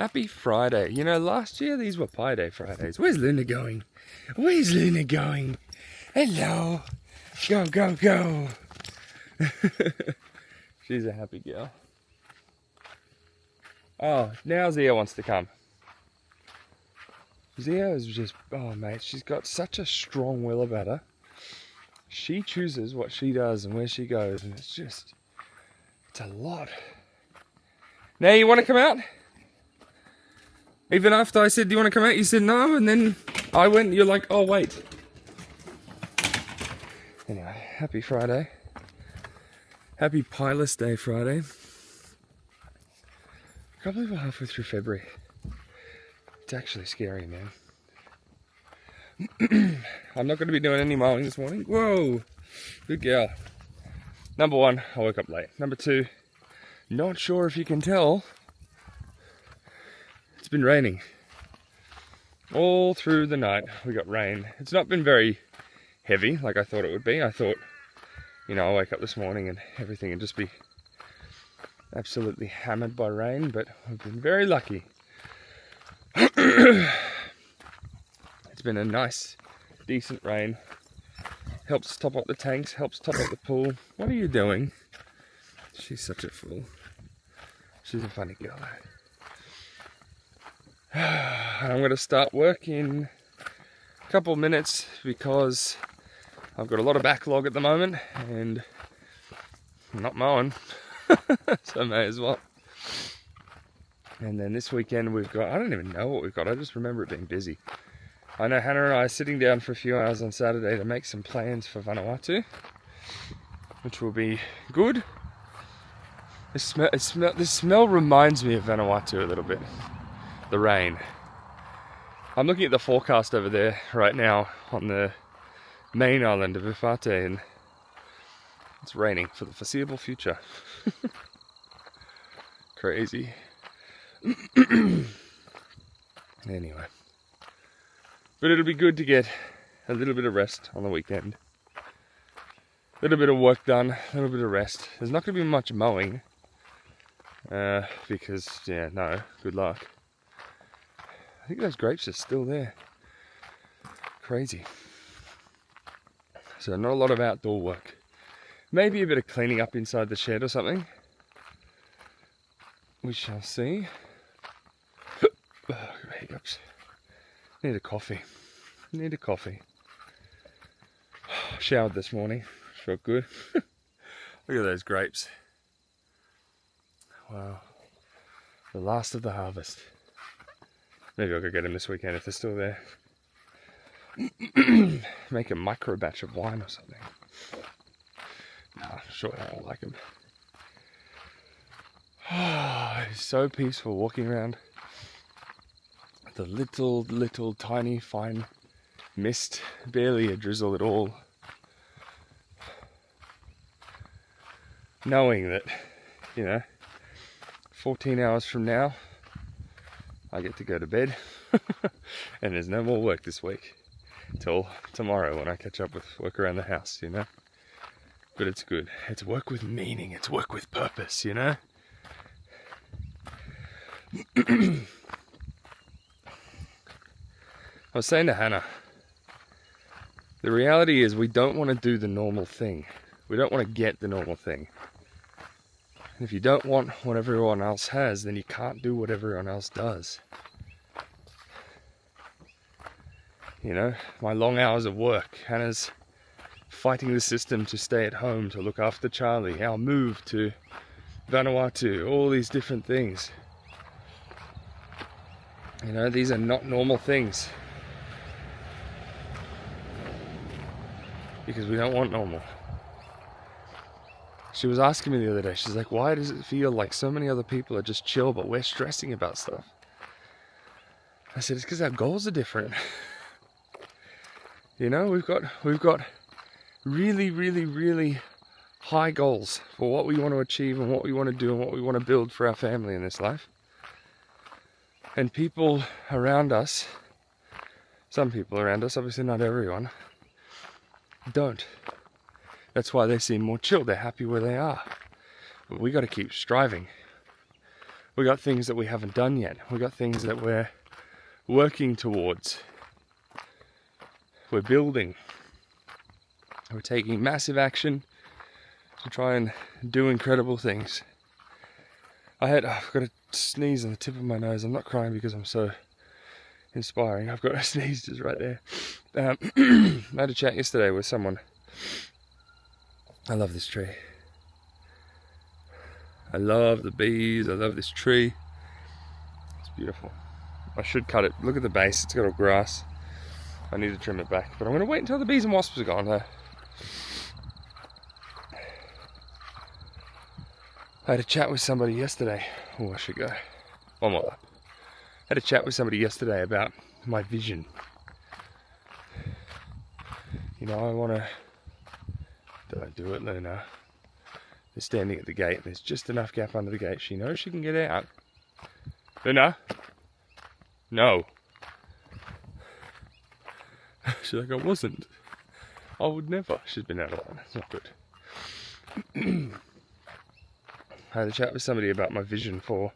Happy Friday. You know, last year these were Pi Day Fridays. Where's Luna going? Where's Luna going? Hello. Go, go, go. She's a happy girl. Oh, now Zia wants to come. Zia is just, oh mate, she's got such a strong will about her. She chooses what she does and where she goes, and it's a lot. Now you want to come out? Even after I said, do you want to come out? You said no, and then I went, you're like, oh wait. Anyway, happy Friday. Happy Pilot's Day Friday. I can't believe we're halfway through February. It's actually scary, man. I'm not going to be doing any mowing this morning. Whoa, good girl. Number one, I woke up late. Number two, not sure if you can tell, it's been raining. All through the night we got rain. It's not been very heavy like I thought it would be. I thought, you know, I'll wake up this morning and everything would just be absolutely hammered by rain, but I've been very lucky. It's been a nice, decent rain. Helps top up the tanks, helps top up the pool. What are you doing? She's such a fool. She's a funny girl. I'm going to start work in a couple of minutes because I've got a lot of backlog at the moment and I'm not mowing, so I may as well. And then this weekend we've got, I don't even know what we've got, I just remember it being busy. I know Hannah and I are sitting down for a few hours on Saturday to make some plans for Vanuatu, which will be good. This smell reminds me of Vanuatu a little bit. The rain. I'm looking at the forecast over there right now on the main island of Ufate, and it's raining for the foreseeable future. Crazy. Anyway. But it'll be good to get a little bit of rest on the weekend. A little bit of work done, a little bit of rest. There's not going to be much mowing. Because, yeah, no, good luck. I think those grapes are still there. Crazy. So not a lot of outdoor work. Maybe a bit of cleaning up inside the shed or something. We shall see. Hiccups. Need a coffee. Need a coffee. Showered this morning. Felt good. Look at those grapes. Wow. The last of the harvest. Maybe I'll go get them this weekend if they're still there. Make a micro batch of wine or something. Nah, sure I don't like them. It's so peaceful walking around. The little tiny fine mist, barely a drizzle at all. Knowing that, you know, 14 hours from now, I get to go to bed and there's no more work this week till tomorrow when I catch up with work around the house, you know. But it's good. It's work with meaning. It's work with purpose, you know. I was saying to Hannah, the reality is we don't want to do the normal thing. We don't want to get the normal thing. And if you don't want what everyone else has, then you can't do what everyone else does. You know, my long hours of work, Hannah's fighting the system to stay at home, to look after Charlie, our move to Vanuatu, all these different things. You know, these are not normal things. Because we don't want normal. She was asking me the other day, she's like, why does it feel like so many other people are just chill, but we're stressing about stuff? I said, it's because our goals are different. You know, we've got really, really, really high goals for what we want to achieve and what we want to do and what we want to build for our family in this life. And people around us, some people around us, obviously not everyone, don't. That's why they seem more chill. They're happy where they are. But we got to keep striving. We got things that we haven't done yet. We got things that we're working towards. We're building. We're taking massive action to try and do incredible things. I've got a sneeze on the tip of my nose. I'm not crying because I'm so inspiring. I've got a sneeze just right there. I had a chat yesterday with someone. I love this tree. I love the bees. I love this tree. It's beautiful. I should cut it. Look at the base. It's got all grass. I need to trim it back. But I'm going to wait until the bees and wasps are gone though. I had a chat with somebody yesterday. Oh, I should go. One more lap. I had a chat with somebody yesterday about my vision. You know, I want to... Don't do it, Luna. They're standing at the gate and there's just enough gap under the gate. She knows she can get out. Luna? No. She's like, I wasn't. I would never. She's been out alone. It's not good. I had a chat with somebody about my vision for,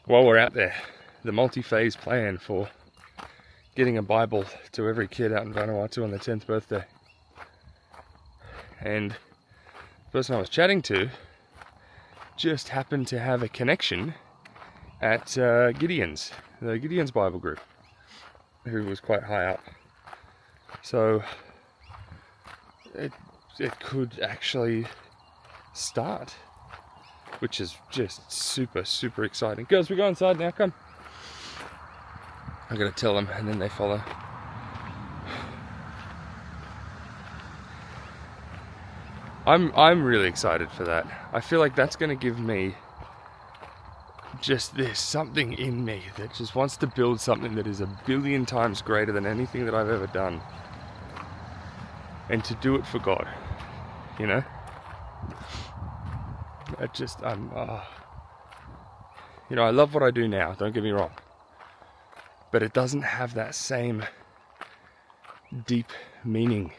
while we're out there, the multi-phase plan for getting a Bible to every kid out in Vanuatu on their 10th birthday. And the person I was chatting to just happened to have a connection at Gideon's, the Gideon's Bible group, who was quite high up. So it could actually start, which is just super, super exciting. Girls, we go inside now, come. I'm gonna tell them and then they follow. I'm really excited for that. I feel like that's gonna give me just this something in me that just wants to build something that is 1,000,000,000 times greater than anything that I've ever done. And to do it for God, you know? You know, I love what I do now, don't get me wrong. But it doesn't have that same deep meaning,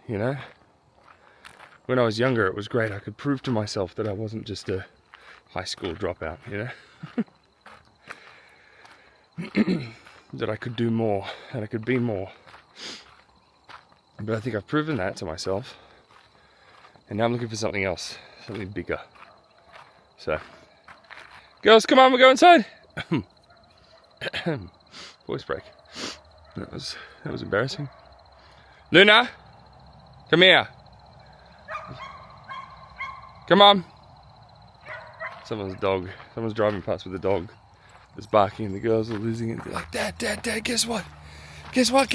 you know? When I was younger, it was great. I could prove to myself that I wasn't just a high school dropout, you know? That I could do more and I could be more. But I think I've proven that to myself. And now I'm looking for something else, something bigger. So, girls, come on, we'll go inside. Voice break. That was embarrassing. Luna, come here. Come on. Someone's driving past with a dog that's barking and the girls are losing it. They're like, Dad, guess what? Guess what?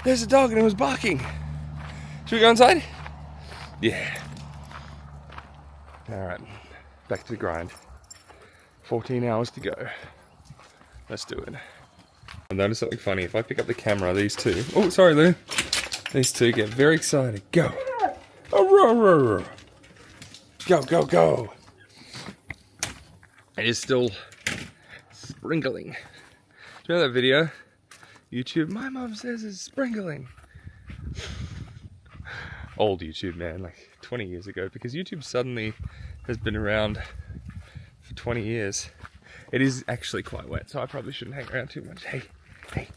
There's a dog and it was barking. Should we go inside? Yeah. Alright, back to the grind. 14 hours to go. Let's do it. I noticed something funny. If I pick up the camera, these two... Oh, sorry, Lou. These two get very excited. Go. Go. It is still sprinkling. Do you know that video? YouTube, my mom says it's sprinkling. Old YouTube, man, like 20 years ago, because YouTube suddenly has been around for 20 years. It is actually quite wet, so I probably shouldn't hang around too much. Hey,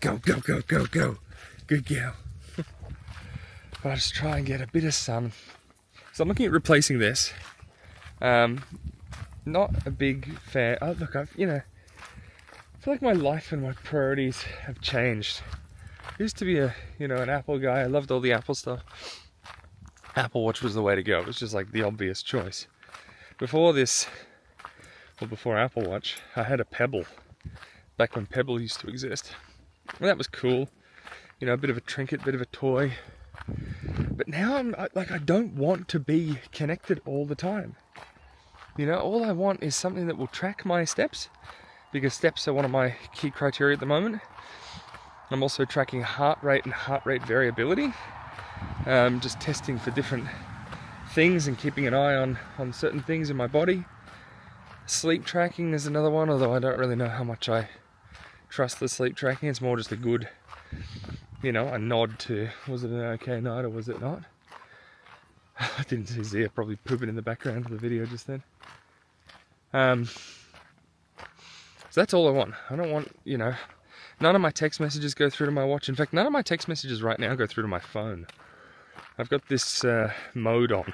go. Good girl. But I'll just try and get a bit of sun. So I'm looking at replacing this. Not a big fan. Oh, look, I feel like my life and my priorities have changed. I used to be an Apple guy. I loved all the Apple stuff. Apple Watch was the way to go. It was just like the obvious choice. Before Apple Watch, I had a Pebble. Back when Pebble used to exist. And that was cool. A bit of a trinket, bit of a toy. But now I don't want to be connected all the time. All I want is something that will track my steps, because steps are one of my key criteria at the moment. I'm also tracking heart rate and heart rate variability. Just testing for different things and keeping an eye on certain things in my body. Sleep tracking is another one, although I don't really know how much I trust the sleep tracking. It's more just a good, a nod to, was it an okay night or was it not? I didn't see Zia probably pooping in the background of the video just then. So that's all I want. I don't want, you know, none of my text messages go through to my watch. In fact, none of my text messages right now go through to my phone. I've got this mode on,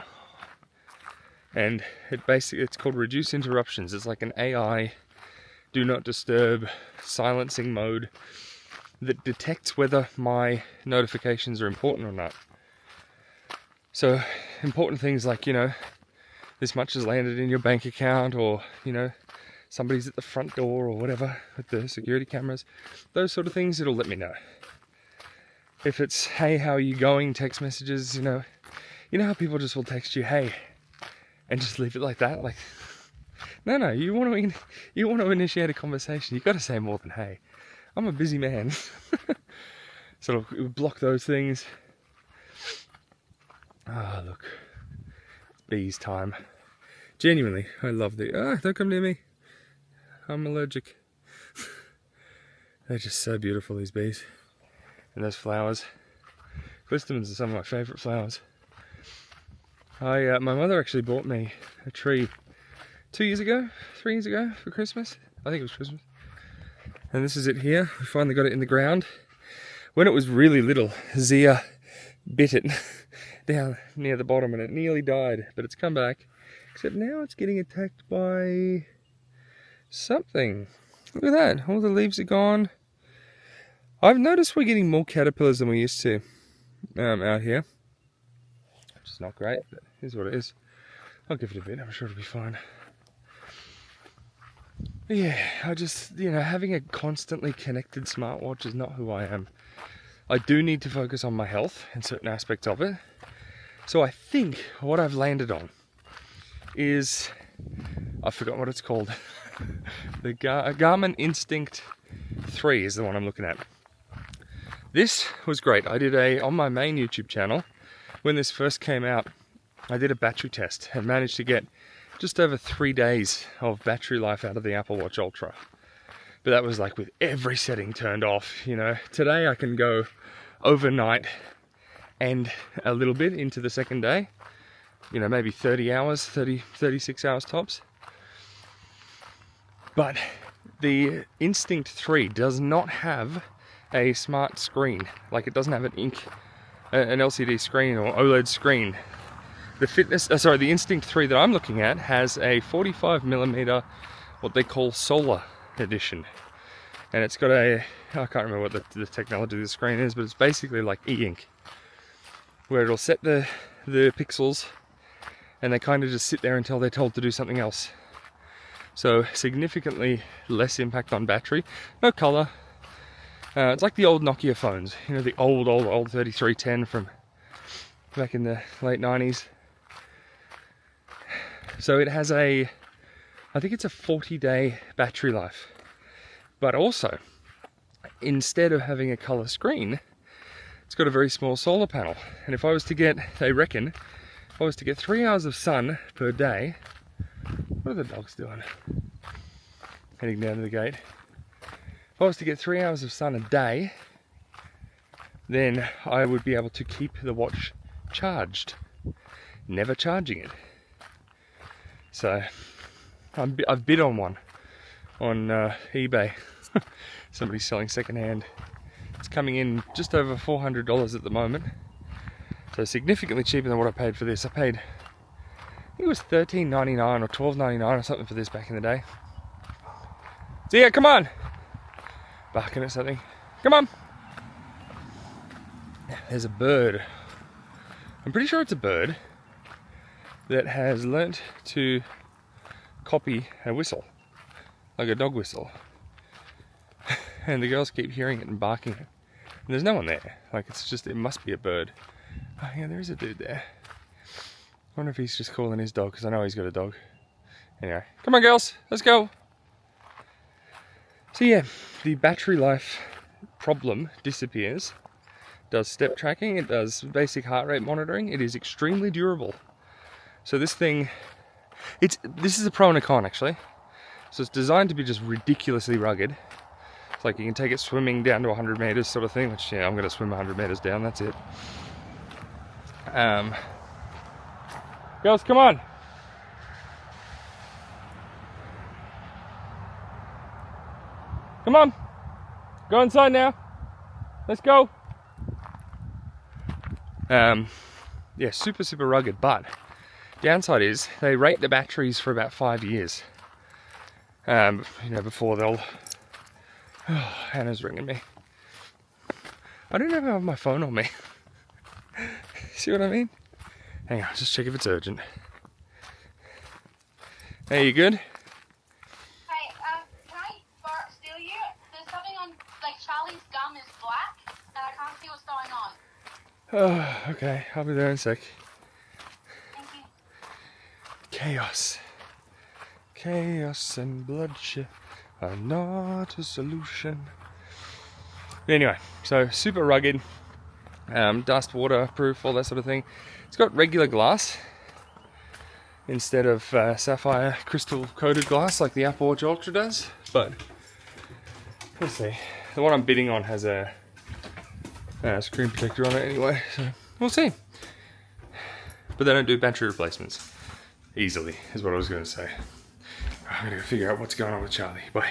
and it's called Reduce Interruptions. It's like an AI do not disturb silencing mode that detects whether my notifications are important or not. So important things like, you know, this much has landed in your bank account, or, you know, somebody's at the front door or whatever with the security cameras, those sort of things, it'll let me know. If it's, hey, how are you going, text messages, you know how people just will text you, hey, and just leave it like that? Like, no, you want to initiate a conversation, you've got to say more than hey. I'm a busy man. So it'll block those things. Ah, look, it's bees time. Genuinely, I love don't come near me. I'm allergic. They're just so beautiful, these bees. And those flowers. Clistemons are some of my favourite flowers. My mother actually bought me a tree 3 years ago for Christmas. I think it was Christmas. And this is it here. We finally got it in the ground. When it was really little, Zia bit it down near the bottom and it nearly died, but it's come back. Except now it's getting attacked by something. Look at that, all the leaves are gone. I've noticed we're getting more caterpillars than we used to out here. Which is not great, but here's what it is. I'll give it a bit, I'm sure it'll be fine. But yeah, I just, you know, having a constantly connected smartwatch is not who I am. I do need to focus on my health and certain aspects of it. So I think what I've landed on is, I forgot what it's called. The Garmin Instinct 3 is the one I'm looking at. This was great. I did on my main YouTube channel, when this first came out, I did a battery test and managed to get just over 3 days of battery life out of the Apple Watch Ultra. But that was like with every setting turned off, you know. Today I can go overnight and a little bit into the second day. You know, maybe 36 hours tops. But the Instinct 3 does not have a smart screen. Like, it doesn't have an LCD screen or OLED screen. The Instinct 3 that I'm looking at has a 45mm, what they call solar edition. And it's got I can't remember what the technology of the screen is, but it's basically like e-ink, where it'll set the pixels and they kind of just sit there until they're told to do something else. So significantly less impact on battery, no color. It's like the old Nokia phones, you know, the old 3310 from back in the late 90s. So it has I think it's a 40-day battery life. But also, instead of having a color screen, it's got a very small solar panel. And if I was to get, they reckon, if I was to get 3 hours of sun per day, what are the dogs doing? Heading down to the gate. If I was to get 3 hours of sun a day, then I would be able to keep the watch charged, never charging it. So I've bid on one on eBay. Somebody's selling secondhand. It's coming in just over $400 at the moment, so significantly cheaper than what I paid for this. I paid, I think it was $13.99 or $12.99 or something for this back in the day. So yeah, come on! Barking at something. Come on! There's a bird. I'm pretty sure it's a bird that has learnt to copy a whistle, like a dog whistle. And the girls keep hearing it and barking it. And there's no one there. Like, it must be a bird. Oh yeah, there is a dude there. I wonder if he's just calling his dog, because I know he's got a dog. Anyway, come on girls, let's go. So yeah, the battery life problem disappears. It does step tracking, it does basic heart rate monitoring. It is extremely durable. So this thing, this is a pro and a con actually. So it's designed to be just ridiculously rugged. It's like you can take it swimming down to 100 meters sort of thing, which yeah, I'm going to swim 100 meters down, that's it. Girls, come on. Come on. Go inside now. Let's go. Yeah, super, super rugged, but downside is they rate the batteries for about 5 years. You know, before they'll... Oh, Hannah's ringing me. I don't ever have my phone on me. See what I mean? Hang on, just check if it's urgent. Hey, you good? Hey, can I steal you? There's something on, like, Charlie's gum is black, and I can't see what's going on. Oh, okay, I'll be there in a sec. Thank you. Chaos. Chaos and bloodshed are not a solution. Anyway, so super rugged, dust, waterproof, all that sort of thing. It's got regular glass instead of sapphire crystal coated glass like the Apple Watch Ultra does, but we'll see. The one I'm bidding on has a screen protector on it anyway, so we'll see. But they don't do battery replacements easily, is what I was going to say. I'm going to figure out what's going on with Charlie. Bye.